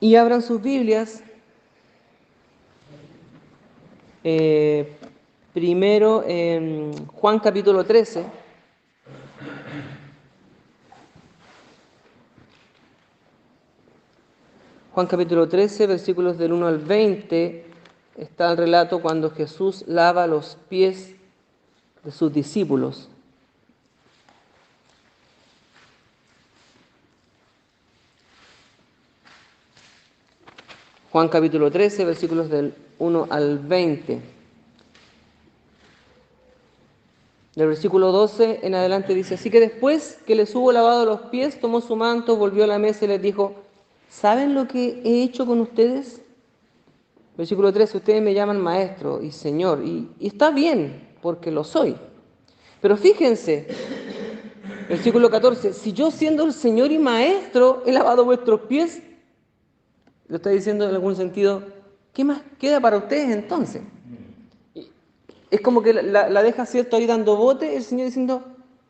Y abran sus Biblias. Primero en Juan capítulo 13. Juan capítulo 13, versículos del 1 al 20, está el relato cuando Jesús lava los pies de sus discípulos. Juan capítulo 13, versículos del 1 al 20. Del versículo 12 en adelante dice: así que después que les hubo lavado los pies, tomó su manto, volvió a la mesa y les dijo: ¿saben lo que he hecho con ustedes? Versículo 13: ustedes me llaman maestro y señor, y está bien, porque lo soy. Pero fíjense, versículo 14: si yo siendo el señor y maestro he lavado vuestros pies, lo está diciendo en algún sentido, ¿qué más queda para ustedes entonces? Es como que la deja, ¿cierto?, ahí dando bote el Señor diciendo: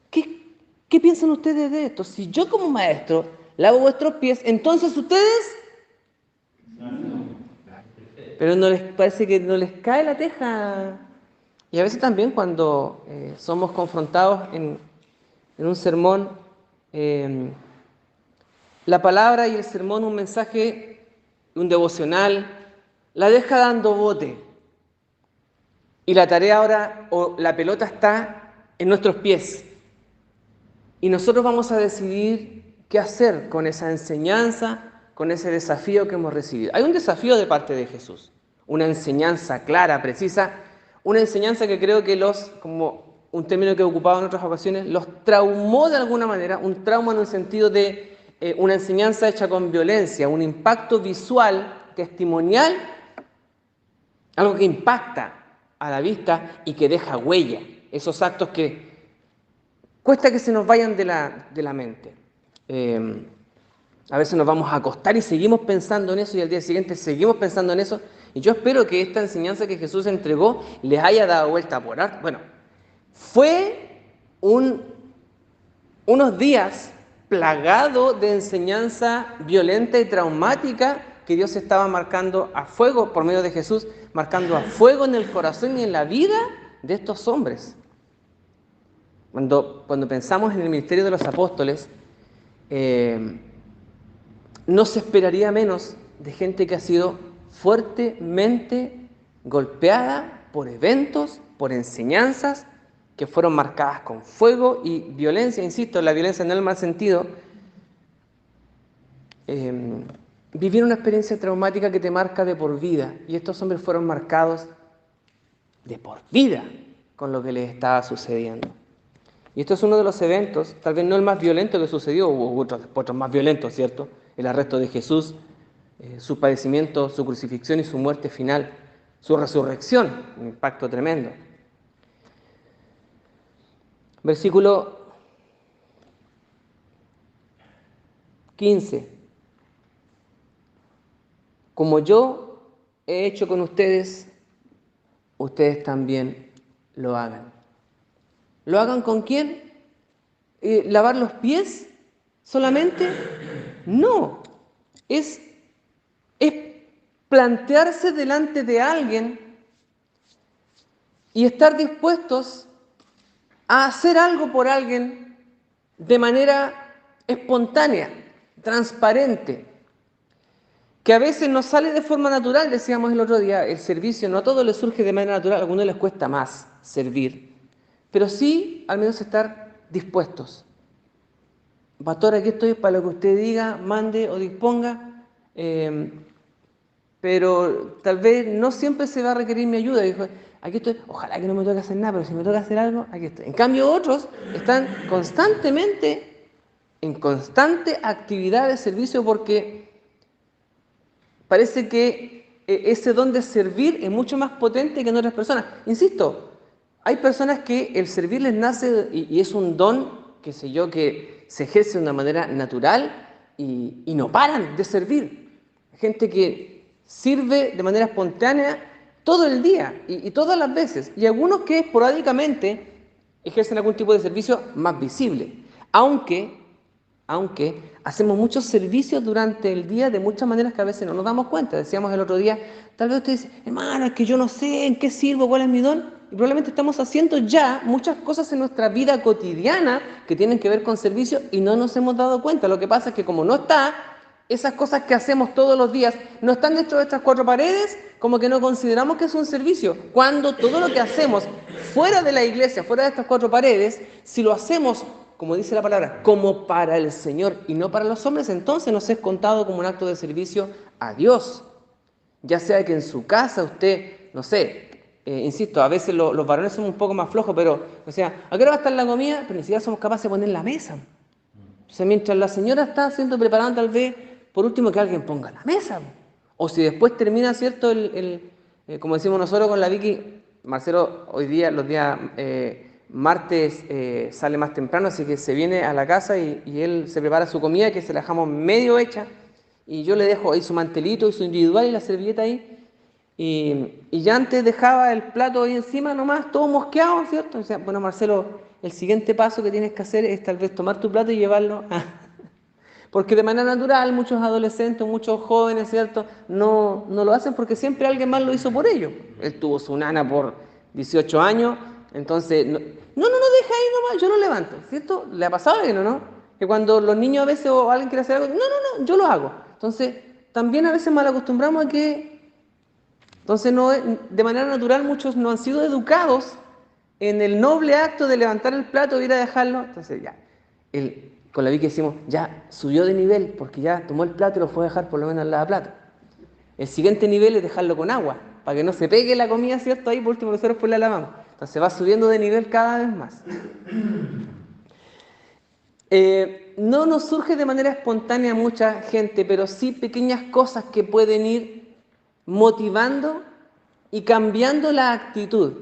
¿qué piensan ustedes de esto? Si yo como maestro lavo vuestros pies, entonces ustedes... Pero no les parece que no les cae la teja. Y a veces también cuando somos confrontados en un sermón, la palabra y el sermón, un mensaje, un devocional, la deja dando bote. Y la tarea ahora, o la pelota está en nuestros pies. Y nosotros vamos a decidir qué hacer con esa enseñanza, con ese desafío que hemos recibido. Hay un desafío de parte de Jesús, una enseñanza clara, precisa, una enseñanza que creo que como un término que he ocupado en otras ocasiones, los traumó de alguna manera, un trauma en un sentido de una enseñanza hecha con violencia, un impacto visual, testimonial, algo que impacta a la vista y que deja huella, esos actos que cuesta que se nos vayan de la mente. A veces nos vamos a acostar y seguimos pensando en eso y al día siguiente seguimos pensando en eso. Y yo espero que esta enseñanza que Jesús entregó les haya dado vuelta por arte. Bueno, fue unos días plagado de enseñanza violenta y traumática que Dios estaba marcando a fuego por medio de Jesús, marcando a fuego en el corazón y en la vida de estos hombres. Cuando pensamos en el ministerio de los apóstoles, no se esperaría menos de gente que ha sido fuertemente golpeada por eventos, por enseñanzas que fueron marcadas con fuego y violencia, insisto, la violencia en el mal sentido. Vivir una experiencia traumática que te marca de por vida, y estos hombres fueron marcados de por vida con lo que les estaba sucediendo. Y esto es uno de los eventos, tal vez no el más violento que sucedió, hubo otros más violentos, ¿cierto? El arresto de Jesús, su padecimiento, su crucifixión y su muerte final, su resurrección, un impacto tremendo. Versículo 15. Como yo he hecho con ustedes, ustedes también lo hagan. ¿Lo hagan con quién? ¿Lavar los pies solamente? No. Es plantearse delante de alguien y estar dispuestos a hacer algo por alguien de manera espontánea, transparente, que a veces no sale de forma natural. Decíamos el otro día, el servicio no a todos les surge de manera natural, a algunos les cuesta más servir, pero sí al menos estar dispuestos. Pastor, aquí estoy para lo que usted diga, mande o disponga, pero tal vez no siempre se va a requerir mi ayuda. Dijo, aquí estoy, ojalá que no me toque hacer nada, pero si me toca hacer algo, aquí estoy. En cambio otros están constantemente en constante actividad de servicio porque parece que ese don de servir es mucho más potente que en otras personas. Insisto, hay personas que el servir les nace y es un don, qué sé yo, que se ejerce de una manera natural y no paran de servir. Gente que sirve de manera espontánea todo el día y todas las veces. Y algunos que esporádicamente ejercen algún tipo de servicio más visible. Aunque hacemos muchos servicios durante el día de muchas maneras que a veces no nos damos cuenta. Decíamos el otro día, tal vez usted dice, hermano, es que yo no sé en qué sirvo, cuál es mi don. Y probablemente estamos haciendo ya muchas cosas en nuestra vida cotidiana que tienen que ver con servicio y no nos hemos dado cuenta. Lo que pasa es que como no está, esas cosas que hacemos todos los días no están dentro de estas cuatro paredes, como que no consideramos que es un servicio. Cuando todo lo que hacemos fuera de la iglesia, fuera de estas cuatro paredes, si lo hacemos, como dice la palabra, como para el Señor y no para los hombres, entonces nos es contado como un acto de servicio a Dios. Ya sea que en su casa usted, no sé, insisto, a veces los varones somos un poco más flojos, pero, o sea, ¿a qué hora va a estar la comida? Pero ni siquiera somos capaces de poner la mesa. O sea, mientras la señora está haciendo, preparando tal vez, por último que alguien ponga la mesa. O si después termina, ¿cierto? Como decimos nosotros con la Vicky, Marcelo hoy día, los días martes sale más temprano, así que se viene a la casa y él se prepara su comida, que se la dejamos medio hecha, y yo le dejo ahí su mantelito y su individual y la servilleta ahí, y ya antes dejaba el plato ahí encima nomás, todo mosqueado, ¿cierto? O sea, bueno, Marcelo, el siguiente paso que tienes que hacer es tal vez tomar tu plato y llevarlo a... Porque de manera natural muchos adolescentes, muchos jóvenes, ¿cierto? No lo hacen porque siempre alguien más lo hizo por ellos. Él tuvo su nana por 18 años, entonces, no, deja ahí nomás, yo lo levanto, ¿cierto? ¿Le ha pasado a alguien o no? Que cuando los niños a veces o alguien quiere hacer algo, no, yo lo hago. Entonces, también a veces mal acostumbramos a que, entonces no, de manera natural muchos no han sido educados en el noble acto de levantar el plato e ir a dejarlo. Entonces ya, con la Vicky decimos, ya subió de nivel porque ya tomó el plato y lo fue a dejar por lo menos al lavaplato. El siguiente nivel es dejarlo con agua, para que no se pegue la comida, ¿cierto? Ahí por último nosotros pues la lavamos. Entonces va subiendo de nivel cada vez más. No nos surge de manera espontánea mucha gente, pero sí pequeñas cosas que pueden ir motivando y cambiando la actitud.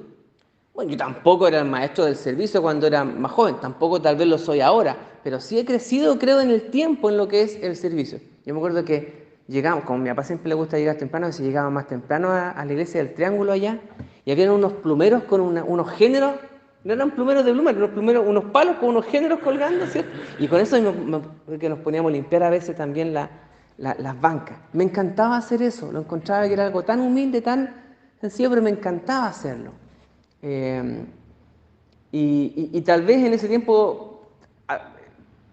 Bueno, yo tampoco era el maestro del servicio cuando era más joven, tampoco tal vez lo soy ahora, pero sí he crecido, creo, en el tiempo en lo que es el servicio. Yo me acuerdo que llegamos, como a mi papá siempre le gusta llegar temprano, a veces llegaba más temprano a la iglesia del Triángulo allá, y había unos plumeros con unos géneros, no eran plumeros de plumas, eran plumeros, unos palos con unos géneros colgando, ¿cierto? Y con eso que nos poníamos a limpiar a veces también las bancas. Me encantaba hacer eso, lo encontraba que era algo tan humilde, tan sencillo, pero me encantaba hacerlo. Y tal vez en ese tiempo,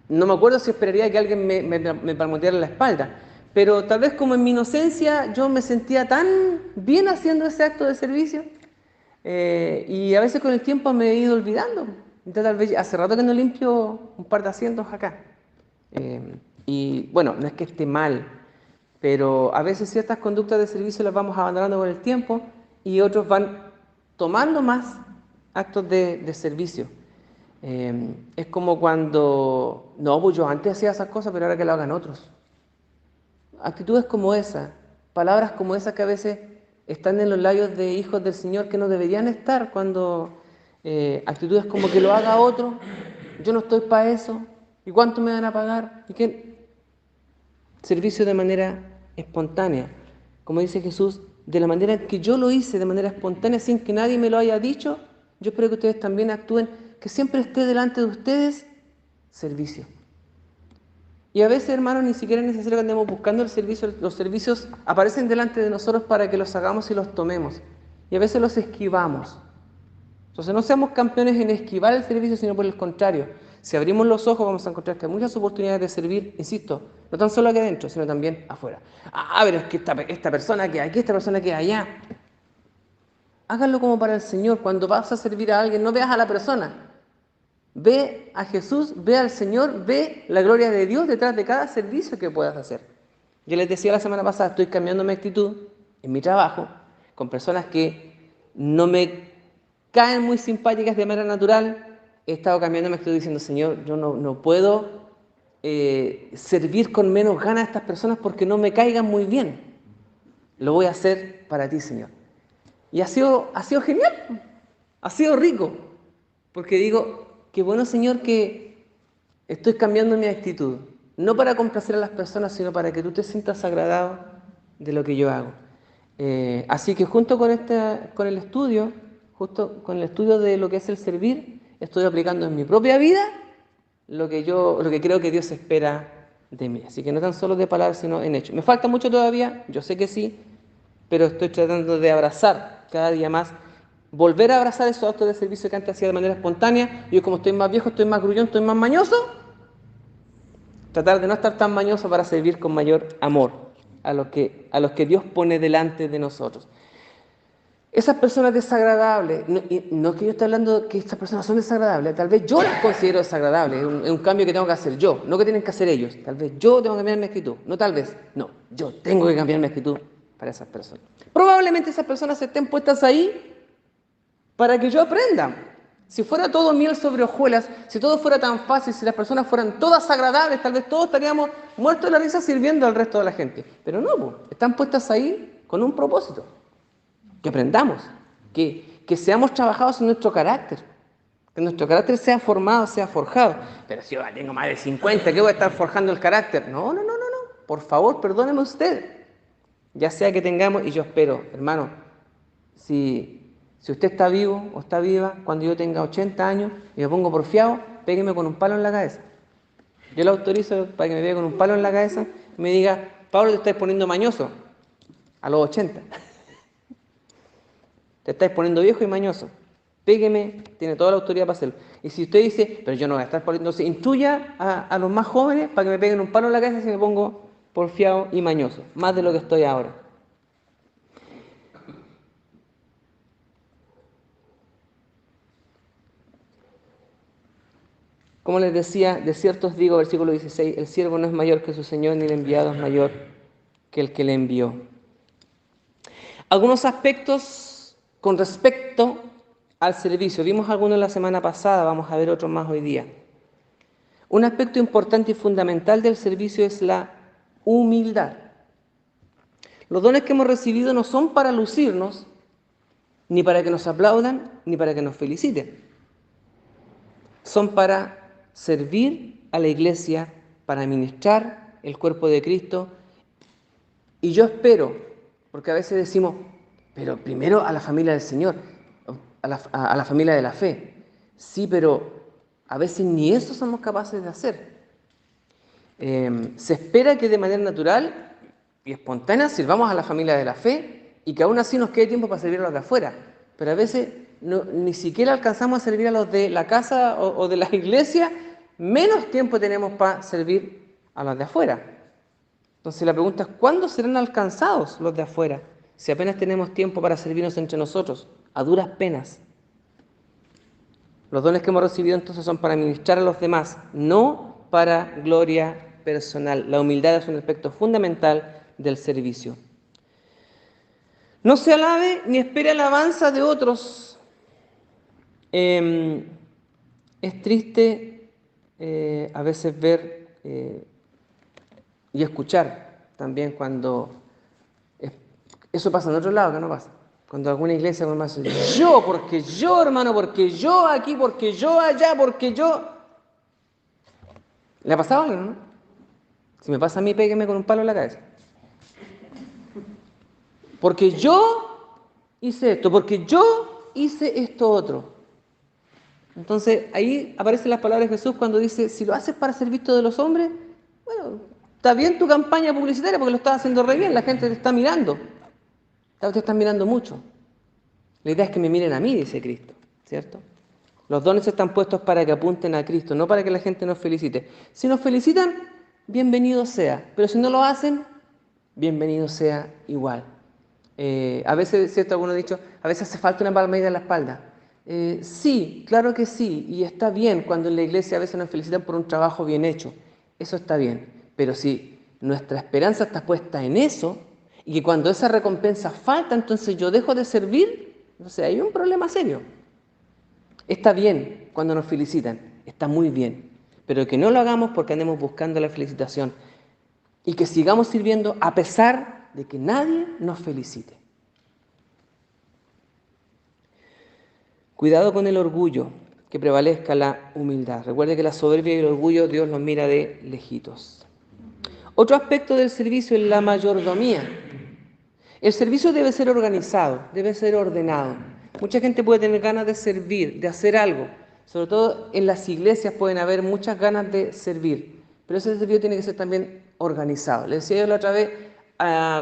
no me acuerdo si esperaría que alguien me palmoteara la espalda, pero tal vez como en mi inocencia yo me sentía tan bien haciendo ese acto de servicio, y a veces con el tiempo me he ido olvidando. Entonces tal vez hace rato que no limpio un par de asientos acá. Y bueno, no es que esté mal, pero a veces ciertas conductas de servicio las vamos abandonando con el tiempo y otros van tomando más actos de servicio. Es como cuando, no, pues yo antes hacía esas cosas, pero ahora que lo hagan otros. Actitudes como esa, palabras como esas que a veces están en los labios de hijos del Señor que no deberían estar cuando actitudes como que lo haga otro, yo no estoy para eso, ¿y cuánto me van a pagar? ¿Y qué? Servicio de manera espontánea, como dice Jesús, de la manera que yo lo hice, de manera espontánea, sin que nadie me lo haya dicho, yo espero que ustedes también actúen, que siempre esté delante de ustedes servicio. Y a veces, hermanos, ni siquiera es necesario que andemos buscando el servicio, los servicios aparecen delante de nosotros para que los hagamos y los tomemos. Y a veces los esquivamos. Entonces no seamos campeones en esquivar el servicio, sino por el contrario. Si abrimos los ojos vamos a encontrar que hay muchas oportunidades de servir, insisto, no tan solo aquí adentro, sino también afuera. Pero es que esta persona que aquí, esta persona que allá. Háganlo como para el Señor. Cuando vas a servir a alguien, no veas a la persona. Ve a Jesús, ve al Señor, ve la gloria de Dios detrás de cada servicio que puedas hacer. Yo les decía la semana pasada, estoy cambiando mi actitud en mi trabajo con personas que no me caen muy simpáticas de manera natural. He estado cambiando mi actitud diciendo, Señor, yo no puedo servir con menos ganas a estas personas porque no me caigan muy bien. Lo voy a hacer para ti, Señor. Y ha sido genial, ha sido rico, porque digo, qué bueno, Señor, que estoy cambiando mi actitud, no para complacer a las personas, sino para que tú te sientas agradado de lo que yo hago. Así que junto con el estudio de lo que es el servir, estoy aplicando en mi propia vida lo que creo que Dios espera de mí. Así que no tan solo de palabras, sino en hechos. ¿Me falta mucho todavía? Yo sé que sí, pero estoy tratando de abrazar cada día más, volver a abrazar esos actos de servicio que antes hacía de manera espontánea. Y hoy, como estoy más viejo, estoy más grullón, estoy más mañoso, tratar de no estar tan mañoso para servir con mayor amor a los que Dios pone delante de nosotros. Esas personas desagradables, no es que yo esté hablando que estas personas son desagradables, tal vez yo las considero desagradables, es un cambio que tengo que hacer yo, no que tienen que hacer ellos. Tal vez yo tengo que cambiar mi actitud, no tal vez, no, yo tengo que cambiar mi actitud para esas personas. Probablemente esas personas estén puestas ahí para que yo aprenda. Si fuera todo miel sobre hojuelas, si todo fuera tan fácil, si las personas fueran todas agradables, tal vez todos estaríamos muertos de la risa sirviendo al resto de la gente. Pero no, están puestas ahí con un propósito. Que aprendamos, que seamos trabajados en nuestro carácter, que nuestro carácter sea formado, sea forjado. Pero si yo tengo más de 50, ¿qué voy a estar forjando el carácter? No, por favor, perdóneme usted. Ya sea que tengamos, y yo espero, hermano, si usted está vivo o está viva, cuando yo tenga 80 años y me pongo porfiado, pégueme con un palo en la cabeza. Yo lo autorizo para que me pegue con un palo en la cabeza y me diga, Pablo, te estás poniendo mañoso a los 80. Te estáis poniendo viejo y mañoso. Pégueme, tiene toda la autoridad para hacerlo. Y si usted dice, pero yo no voy a estar poniendo, entonces instruya a los más jóvenes para que me peguen un palo en la cabeza si me pongo porfiado y mañoso, más de lo que estoy ahora. Como les decía, de cierto os digo, versículo 16, el siervo no es mayor que su señor, ni el enviado es mayor que el que le envió. Algunos aspectos con respecto al servicio. Vimos algunos la semana pasada, vamos a ver otros más hoy día. Un aspecto importante y fundamental del servicio es la humildad. Los dones que hemos recibido no son para lucirnos, ni para que nos aplaudan, ni para que nos feliciten. Son para servir a la iglesia, para ministrar el cuerpo de Cristo. Y yo espero, porque a veces decimos, pero primero a la familia del Señor, a la familia de la fe. Sí, pero a veces ni eso somos capaces de hacer. Se espera que de manera natural y espontánea sirvamos a la familia de la fe y que aún así nos quede tiempo para servir a los de afuera. Pero a veces ni siquiera alcanzamos a servir a los de la casa o de la iglesia, menos tiempo tenemos para servir a los de afuera. Entonces la pregunta es, ¿cuándo serán alcanzados los de afuera? Si apenas tenemos tiempo para servirnos entre nosotros, a duras penas. Los dones que hemos recibido entonces son para ministrar a los demás, no para gloria personal. La humildad es un aspecto fundamental del servicio. No se alabe ni espere alabanza de otros. Es triste a veces ver y escuchar también cuando eso pasa en otro lado, que no pasa. Cuando alguna iglesia más yo, porque yo, hermano, porque yo aquí, porque yo allá, porque yo. ¿Le ha pasado algo, no? Si me pasa a mí, pégueme con un palo en la cabeza. Porque yo hice esto, porque yo hice esto otro. Entonces ahí aparecen las palabras de Jesús cuando dice, si lo haces para ser visto de los hombres, bueno, está bien tu campaña publicitaria porque lo estás haciendo re bien, la gente te está mirando. Te están mirando mucho. La idea es que me miren a mí, dice Cristo, ¿cierto? Los dones están puestos para que apunten a Cristo, no para que la gente nos felicite. Si nos felicitan, bienvenido sea. Pero si no lo hacen, bienvenido sea igual. A veces, ¿cierto? Algunos han dicho, a veces hace falta una palmadita en la espalda. Sí, claro que sí. Y está bien cuando en la iglesia a veces nos felicitan por un trabajo bien hecho. Eso está bien. Pero si nuestra esperanza está puesta en eso, y que cuando esa recompensa falta, entonces yo dejo de servir, entonces hay un problema serio. Está bien cuando nos felicitan, está muy bien, pero que no lo hagamos porque andemos buscando la felicitación y que sigamos sirviendo a pesar de que nadie nos felicite. Cuidado con el orgullo, que prevalezca la humildad. Recuerde que la soberbia y el orgullo Dios los mira de lejitos. Otro aspecto del servicio es la mayordomía. El servicio debe ser organizado, debe ser ordenado. Mucha gente puede tener ganas de servir, de hacer algo. Sobre todo en las iglesias pueden haber muchas ganas de servir. pero ese servicio tiene que ser también organizado. Le decía yo la otra vez,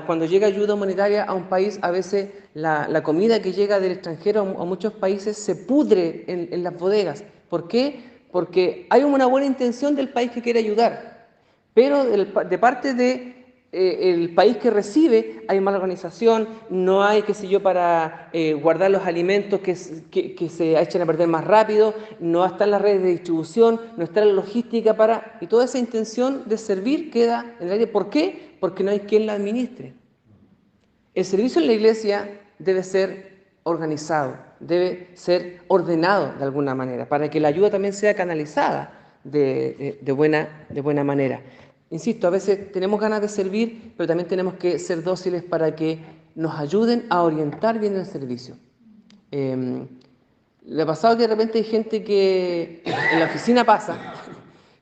cuando llega ayuda humanitaria a un país, a veces la comida que llega del extranjero a muchos países se pudre en las bodegas. ¿Por qué? Porque hay una buena intención del país que quiere ayudar, pero de parte de el país que recibe hay mala organización, no hay, qué sé yo, para guardar los alimentos que se echen a perder más rápido, no están las redes de distribución, no está la logística y toda esa intención de servir queda en el aire. ¿Por qué? Porque no hay quien la administre. El servicio en la iglesia debe ser organizado, debe ser ordenado de alguna manera, para que la ayuda también sea canalizada de buena manera. Insisto, a veces tenemos ganas de servir, pero también tenemos que ser dóciles para que nos ayuden a orientar bien el servicio. Le ha pasado que de repente hay gente que en la oficina pasa,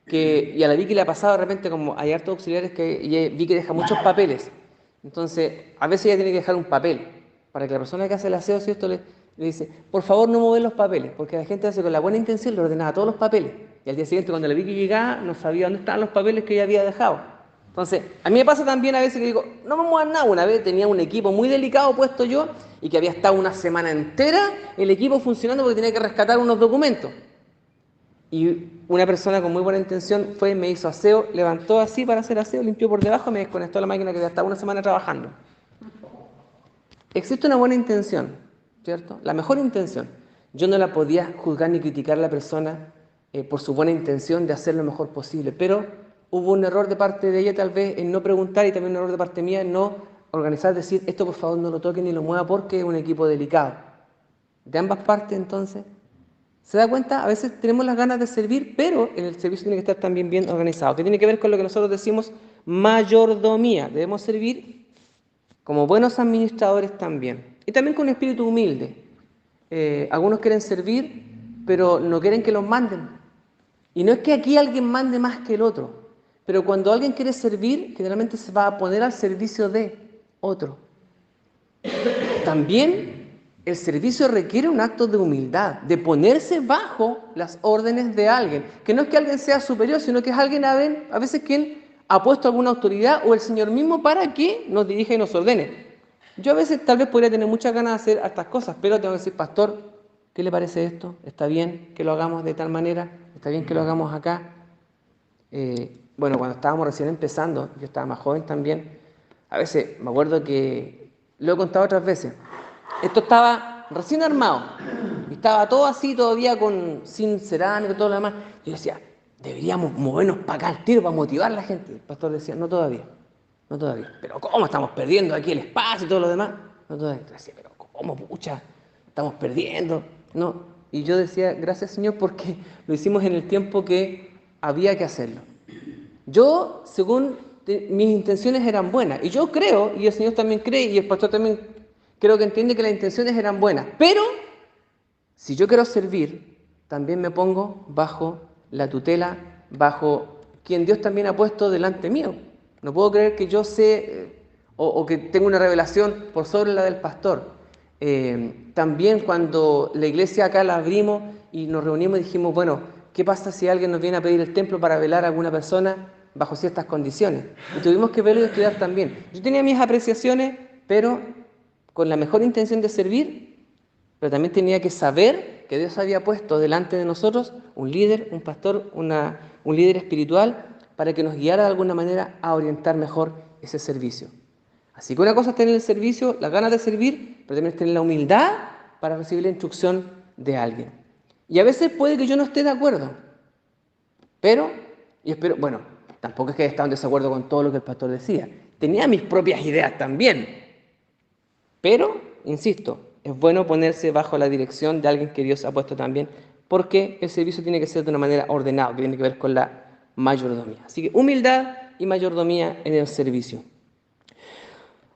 y a la Vicky le ha pasado de repente, como hay hartos auxiliares que Vicky deja muchos papeles. Entonces, a veces ella tiene que dejar un papel para que la persona que hace el aseo, ¿cierto?, le dice, por favor no mover los papeles, porque la gente hace con la buena intención, le ordenaba todos los papeles. Y al día siguiente, cuando la Vicky llegaba, no sabía dónde estaban los papeles que ella había dejado. Entonces, a mí me pasa también a veces que digo, no me muevan nada. Una vez tenía un equipo muy delicado puesto yo y que había estado una semana entera el equipo funcionando porque tenía que rescatar unos documentos. Y una persona con muy buena intención fue, me hizo aseo, levantó así para hacer aseo, limpió por debajo y me desconectó la máquina que había estado una semana trabajando. Existe una buena intención, ¿cierto? La mejor intención. Yo no la podía juzgar ni criticar a la persona por su buena intención de hacer lo mejor posible, pero hubo un error de parte de ella tal vez en no preguntar y también un error de parte mía en no organizar, decir, esto por favor no lo toque ni lo mueva porque es un equipo delicado. De ambas partes entonces, ¿se da cuenta? A veces tenemos las ganas de servir, pero el servicio tiene que estar también bien organizado, que tiene que ver con lo que nosotros decimos mayordomía. Debemos servir como buenos administradores también. Y también con un espíritu humilde. Algunos quieren servir, pero no quieren que los manden. Y no es que aquí alguien mande más que el otro, pero cuando alguien quiere servir, generalmente se va a poner al servicio de otro. También el servicio requiere un acto de humildad, de ponerse bajo las órdenes de alguien. Que no es que alguien sea superior, sino que es alguien a veces quien ha puesto alguna autoridad o el Señor mismo para que nos dirija y nos ordene. Yo a veces tal vez podría tener muchas ganas de hacer estas cosas, pero tengo que decir, pastor, ¿qué le parece esto? ¿Está bien que lo hagamos de tal manera? ¿Está bien que lo hagamos acá? Bueno, cuando estábamos recién empezando, yo estaba más joven también, a veces me acuerdo que, lo he contado otras veces, esto estaba recién armado, y estaba todo así todavía sin cerámica y todo lo demás. Yo decía, deberíamos movernos para acá al tiro para motivar a la gente. El pastor decía, no todavía. Pero ¿cómo estamos perdiendo aquí el espacio y todo lo demás? No todavía. Yo decía, pero ¿cómo, pucha? Estamos perdiendo. No. Y yo decía, gracias Señor, porque lo hicimos en el tiempo que había que hacerlo. Yo, según mis intenciones eran buenas, y yo creo, y el Señor también cree, y el pastor también creo que entiende que las intenciones eran buenas, pero si yo quiero servir, también me pongo bajo la tutela, bajo quien Dios también ha puesto delante mío. No puedo creer que yo sé o que tengo una revelación por sobre la del pastor. También cuando la iglesia acá la abrimos y nos reunimos y dijimos, bueno, ¿qué pasa si alguien nos viene a pedir el templo para velar a alguna persona bajo ciertas condiciones? Y tuvimos que verlo y estudiar también. Yo tenía mis apreciaciones, pero con la mejor intención de servir, pero también tenía que saber que Dios había puesto delante de nosotros un líder, un pastor, un líder espiritual para que nos guiara de alguna manera a orientar mejor ese servicio. Así que una cosa es tener el servicio, las ganas de servir, pero también es tener la humildad para recibir la instrucción de alguien. Y a veces puede que yo no esté de acuerdo, pero, y espero, bueno, tampoco es que haya estado en desacuerdo con todo lo que el pastor decía. Tenía mis propias ideas también, pero, insisto, es bueno ponerse bajo la dirección de alguien que Dios ha puesto también, porque el servicio tiene que ser de una manera ordenada, que tiene que ver con la mayordomía. Así que humildad y mayordomía en el servicio.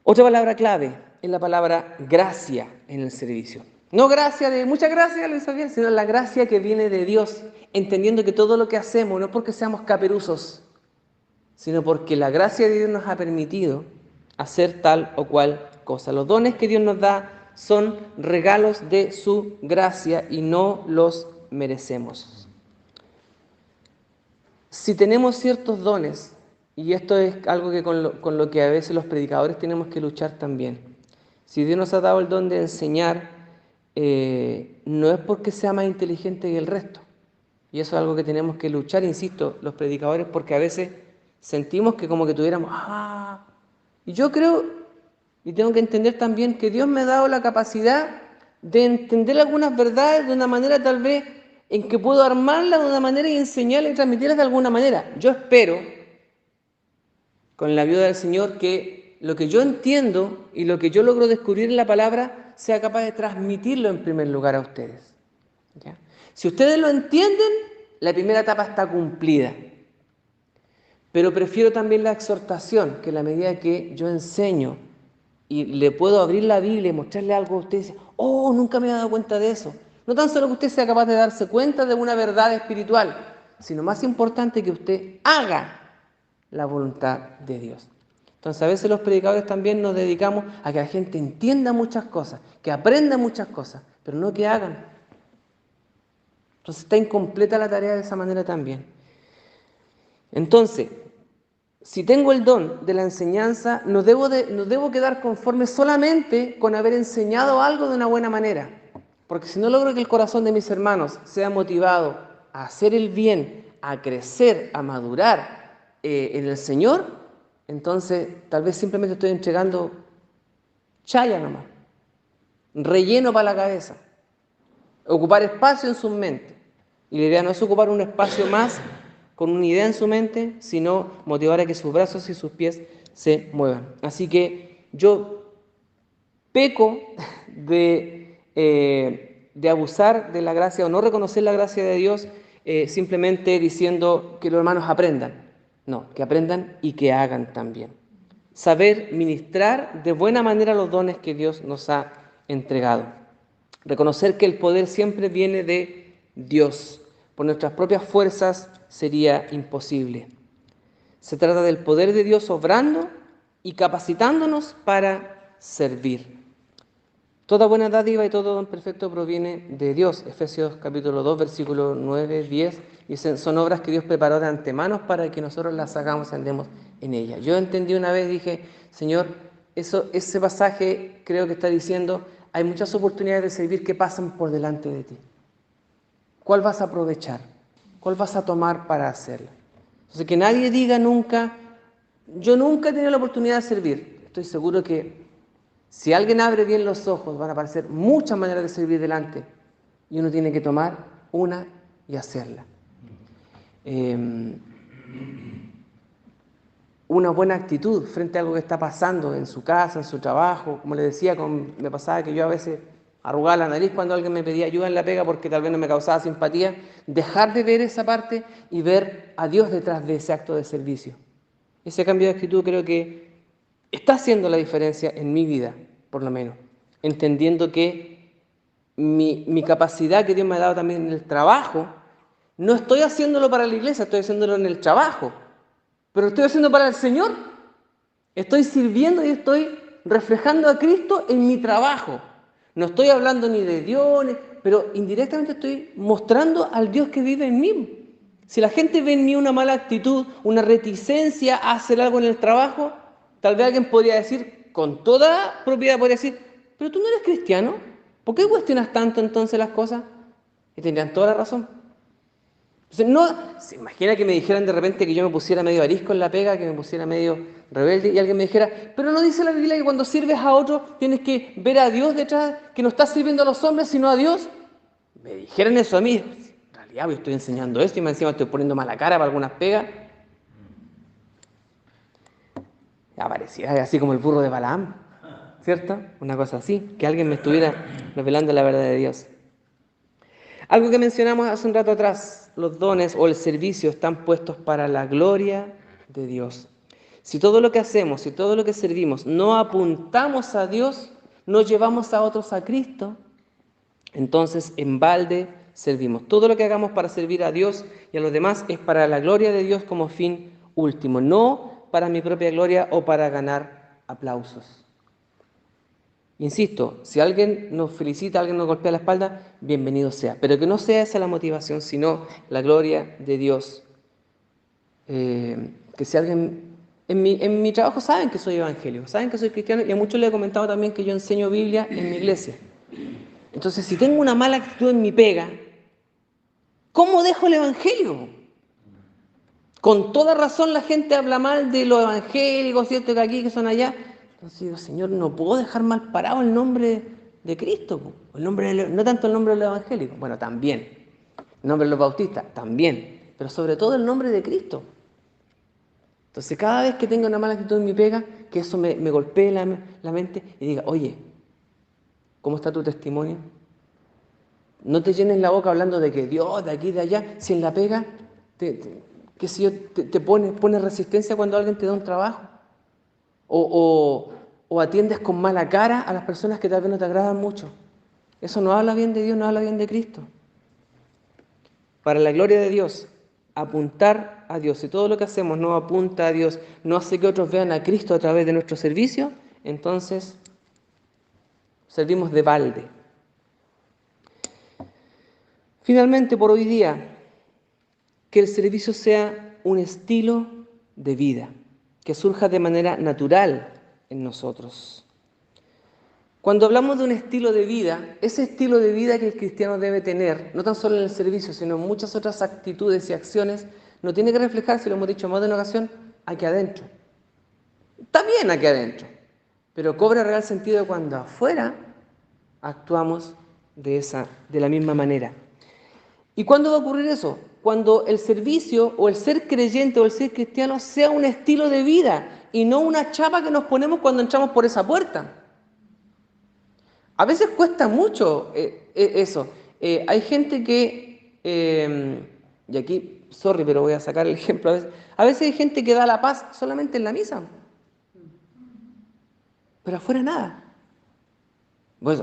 Otra palabra clave es la palabra gracia en el servicio. No gracia de muchas gracias, lo hizo bien, sino la gracia que viene de Dios, entendiendo que todo lo que hacemos no es porque seamos caperuzos, sino porque la gracia de Dios nos ha permitido hacer tal o cual cosa. Los dones que Dios nos da son regalos de su gracia y no los merecemos. Si tenemos ciertos dones, y esto es algo que con lo que a veces los predicadores tenemos que luchar también. Si Dios nos ha dado el don de enseñar, no es porque sea más inteligente que el resto. Y eso es algo que tenemos que luchar, insisto, los predicadores, porque a veces sentimos que como que tuviéramos, y yo creo, y tengo que entender también que Dios me ha dado la capacidad de entender algunas verdades de una manera tal vez en que puedo armarlas de una manera y enseñarlas y transmitirlas de alguna manera. Yo espero, con la ayuda del Señor, que lo que yo entiendo y lo que yo logro descubrir en la palabra sea capaz de transmitirlo en primer lugar a ustedes. ¿Ya? Si ustedes lo entienden, la primera etapa está cumplida. Pero prefiero también la exhortación, que en la medida que yo enseño y le puedo abrir la Biblia y mostrarle algo a ustedes, dice, nunca me he dado cuenta de eso. No tan solo que usted sea capaz de darse cuenta de una verdad espiritual, sino más importante que usted haga la voluntad de Dios. Entonces a veces los predicadores también nos dedicamos a que la gente entienda muchas cosas, que aprenda muchas cosas, pero no que hagan. Entonces está incompleta la tarea de esa manera también. Entonces, si tengo el don de la enseñanza, no debo quedar conforme solamente con haber enseñado algo de una buena manera. Porque si no logro que el corazón de mis hermanos sea motivado a hacer el bien, a crecer, a madurar en el Señor, entonces tal vez simplemente estoy entregando chaya nomás, relleno para la cabeza, ocupar espacio en sus mentes. Y la idea no es ocupar un espacio más con una idea en su mente, sino motivar a que sus brazos y sus pies se muevan. Así que yo peco de abusar de la gracia o no reconocer la gracia de Dios simplemente diciendo que los hermanos aprendan. No, que aprendan y que hagan también. Saber ministrar de buena manera los dones que Dios nos ha entregado. Reconocer que el poder siempre viene de Dios. Por nuestras propias fuerzas sería imposible. Se trata del poder de Dios obrando y capacitándonos para servir. Toda buena dádiva y todo don perfecto proviene de Dios. Efesios capítulo 2, versículos 9, 10. Dicen, son obras que Dios preparó de antemano para que nosotros las hagamos y andemos en ellas. Yo entendí una vez, dije, Señor, ese pasaje creo que está diciendo, hay muchas oportunidades de servir que pasan por delante de ti. ¿Cuál vas a aprovechar? ¿Cuál vas a tomar para hacerlo? Entonces, que nadie diga nunca, yo nunca he tenido la oportunidad de servir. Estoy seguro que si alguien abre bien los ojos, van a aparecer muchas maneras de servir delante. Y uno tiene que tomar una y hacerla. Una buena actitud frente a algo que está pasando en su casa, en su trabajo. Como le decía, me pasaba que yo a veces arrugaba la nariz cuando alguien me pedía ayuda en la pega porque tal vez no me causaba simpatía. Dejar de ver esa parte y ver a Dios detrás de ese acto de servicio. Ese cambio de actitud creo que está haciendo la diferencia en mi vida, por lo menos. Entendiendo que mi capacidad que Dios me ha dado también en el trabajo, no estoy haciéndolo para la iglesia, estoy haciéndolo en el trabajo. Pero estoy haciendo para el Señor. Estoy sirviendo y estoy reflejando a Cristo en mi trabajo. No estoy hablando ni de Dios, pero indirectamente estoy mostrando al Dios que vive en mí. Si la gente ve en mí una mala actitud, una reticencia a hacer algo en el trabajo, tal vez alguien podría decir, con toda propiedad podría decir, pero tú no eres cristiano, ¿por qué cuestionas tanto entonces las cosas? Y tendrían toda la razón. Entonces, no, se imagina que me dijeran de repente que yo me pusiera medio arisco en la pega, que me pusiera medio rebelde y alguien me dijera, pero no dice la Biblia que cuando sirves a otro tienes que ver a Dios detrás, que no estás sirviendo a los hombres sino a Dios. Me dijeran eso a mí, en realidad yo estoy enseñando esto y encima estoy poniendo mala cara para algunas pegas. Aparecía así como el burro de Balaam, ¿cierto? Una cosa así, que alguien me estuviera revelando la verdad de Dios. Algo que mencionamos hace un rato atrás, los dones o el servicio están puestos para la gloria de Dios. Si todo lo que hacemos, si todo lo que servimos no apuntamos a Dios, no llevamos a otros a Cristo, entonces en balde servimos. Todo lo que hagamos para servir a Dios y a los demás es para la gloria de Dios como fin último, no para mi propia gloria o para ganar aplausos. Insisto, si alguien nos felicita, alguien nos golpea la espalda, bienvenido sea. Pero que no sea esa la motivación, sino la gloria de Dios. que si alguien... En mi trabajo saben que soy evangélico, saben que soy cristiano y a muchos les he comentado también que yo enseño Biblia en mi iglesia. Entonces, si tengo una mala actitud en mi pega, ¿cómo dejo el evangelio? Con toda razón la gente habla mal de los evangélicos, ¿cierto? Que aquí, que son allá. Entonces digo, Señor, no puedo dejar mal parado el nombre de Cristo, no tanto el nombre de los evangélicos, bueno, también. El nombre de los bautistas, también. Pero sobre todo el nombre de Cristo. Entonces, cada vez que tenga una mala actitud en mi pega, que eso me golpee la mente y diga, oye, ¿cómo está tu testimonio? No te llenes la boca hablando de que Dios, de aquí, de allá, si en la pega, que si yo te pone resistencia cuando alguien te da un trabajo. O atiendes con mala cara a las personas que tal vez no te agradan mucho. Eso no habla bien de Dios, no habla bien de Cristo. Para la gloria de Dios, apuntar a Dios. Si todo lo que hacemos no apunta a Dios, no hace que otros vean a Cristo a través de nuestro servicio, entonces servimos de balde. Finalmente, por hoy día, que el servicio sea un estilo de vida, que surja de manera natural en nosotros. Cuando hablamos de un estilo de vida, ese estilo de vida que el cristiano debe tener, no tan solo en el servicio, sino en muchas otras actitudes y acciones, no tiene que reflejarse, lo hemos dicho más de una ocasión, aquí adentro. Está bien aquí adentro, pero cobra real sentido cuando afuera actuamos de la misma manera. ¿Y cuándo va a ocurrir eso? Cuando el servicio o el ser creyente o el ser cristiano sea un estilo de vida y no una chapa que nos ponemos cuando entramos por esa puerta. A veces cuesta mucho eso. Hay gente que, y aquí, sorry, pero voy a sacar el ejemplo, a veces hay gente que da la paz solamente en la misa, pero afuera nada. Pues,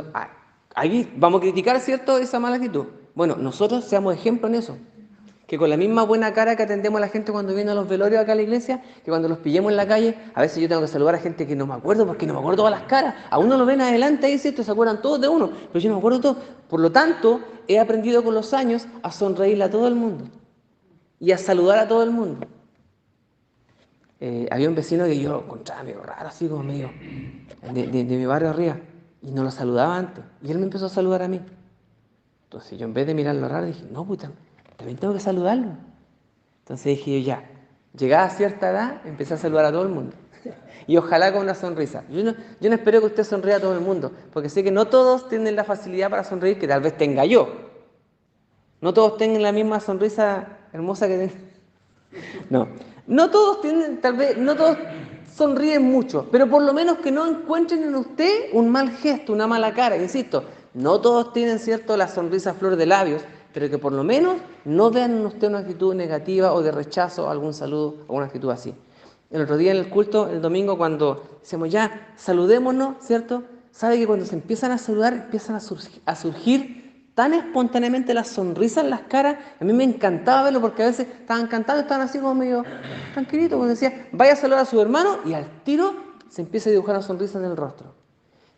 ahí vamos a criticar, ¿cierto?, esa mala actitud. Bueno, nosotros seamos ejemplo en eso. Que con la misma buena cara que atendemos a la gente cuando viene a los velorios acá a la iglesia, que cuando los pillemos en la calle, a veces yo tengo que saludar a gente que no me acuerdo porque no me acuerdo todas las caras. A uno lo ven adelante ahí, ¿cierto? Se acuerdan todos de uno, pero yo no me acuerdo todo. Por lo tanto, he aprendido con los años a sonreírle a todo el mundo y a saludar a todo el mundo. Había un vecino que yo encontraba medio raro, así como medio de mi barrio arriba, y no lo saludaba antes, y él me empezó a saludar a mí. Entonces yo en vez de mirarlo raro dije, no, puta, también tengo que saludarlo. Entonces dije yo, ya, llegada a cierta edad, empecé a saludar a todo el mundo. Y ojalá con una sonrisa. Yo no espero que usted sonría a todo el mundo, porque sé que no todos tienen la facilidad para sonreír que tal vez tenga yo. No todos tengan la misma sonrisa hermosa que tengo. No todos tienen, tal vez, no todos sonríen mucho, pero por lo menos que no encuentren en usted un mal gesto, una mala cara. Insisto, no todos tienen, cierto, la sonrisa a flor de labios, pero que por lo menos no vean en usted una actitud negativa o de rechazo, algún saludo o una actitud así. El otro día en el culto, el domingo, cuando decimos ya, saludémonos, ¿cierto? Sabe que cuando se empiezan a saludar, empiezan a surgir tan espontáneamente las sonrisas en las caras. A mí me encantaba verlo porque a veces estaban cantando, estaban así como medio tranquilitos, cuando decía, vaya a saludar a su hermano y al tiro se empieza a dibujar una sonrisa en el rostro.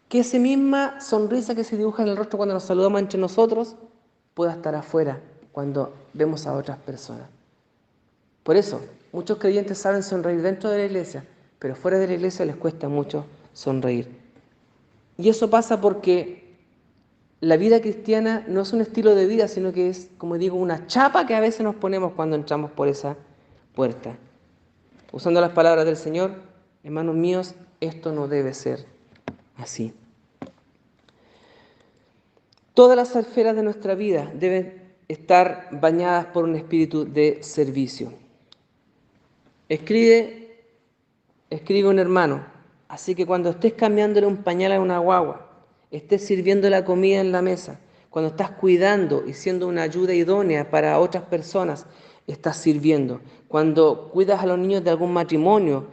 Que esa misma sonrisa que se dibuja en el rostro cuando nos saludamos entre nosotros pueda estar afuera cuando vemos a otras personas. Por eso, muchos creyentes saben sonreír dentro de la iglesia, pero fuera de la iglesia les cuesta mucho sonreír. Y eso pasa porque la vida cristiana no es un estilo de vida, sino que es, como digo, una chapa que a veces nos ponemos cuando entramos por esa puerta. Usando las palabras del Señor, hermanos míos, esto no debe ser así. Todas las esferas de nuestra vida deben estar bañadas por un espíritu de servicio. Escribe un hermano, así que cuando estés cambiándole un pañal a una guagua, estés sirviendo la comida en la mesa, cuando estás cuidando y siendo una ayuda idónea para otras personas, estás sirviendo. Cuando cuidas a los niños de algún matrimonio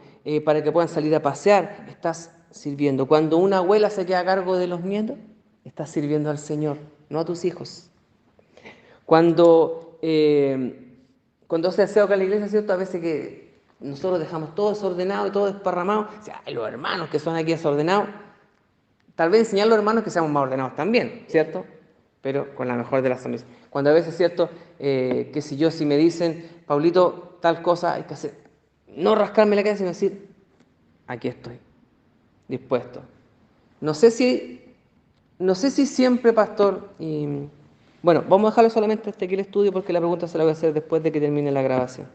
para que puedan salir a pasear, estás sirviendo. Cuando una abuela se queda a cargo de los nietos, estás sirviendo al Señor, no a tus hijos. Cuando se aseo acá en la iglesia, ¿cierto? A veces que nosotros dejamos todo desordenado y todo desparramado. O sea, los hermanos que son aquí desordenados, tal vez enseñar a los hermanos que seamos más ordenados también, ¿cierto? Pero con la mejor de las sonrisas. Cuando a veces, ¿cierto? Si me dicen, Paulito, tal cosa, hay que hacer. No rascarme la cabeza, sino decir, aquí estoy, dispuesto. No sé si siempre, pastor, y bueno, vamos a dejarlo solamente hasta aquí el estudio porque la pregunta se la voy a hacer después de que termine la grabación.